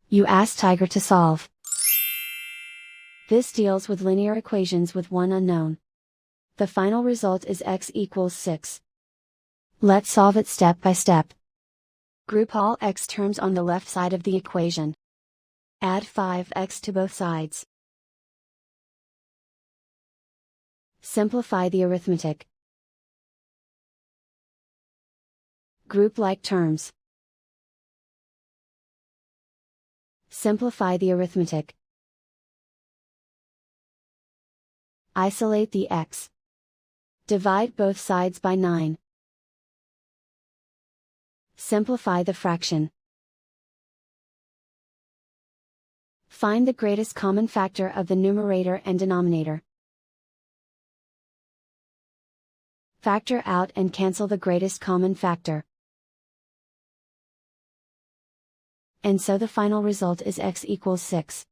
You ask Tiger to solve. This deals with linear equations with one unknown. The final result is x equals 6. Let's solve it step by step. Group all x terms on the left side of the equation. Add 5x to both sides. Simplify the arithmetic. Group like terms. Simplify the arithmetic. Isolate the x. Divide both sides by 9. Simplify the fraction. Find the greatest common factor of the numerator and denominator. Factor out and cancel the greatest common factor. And so the final result is x equals 6.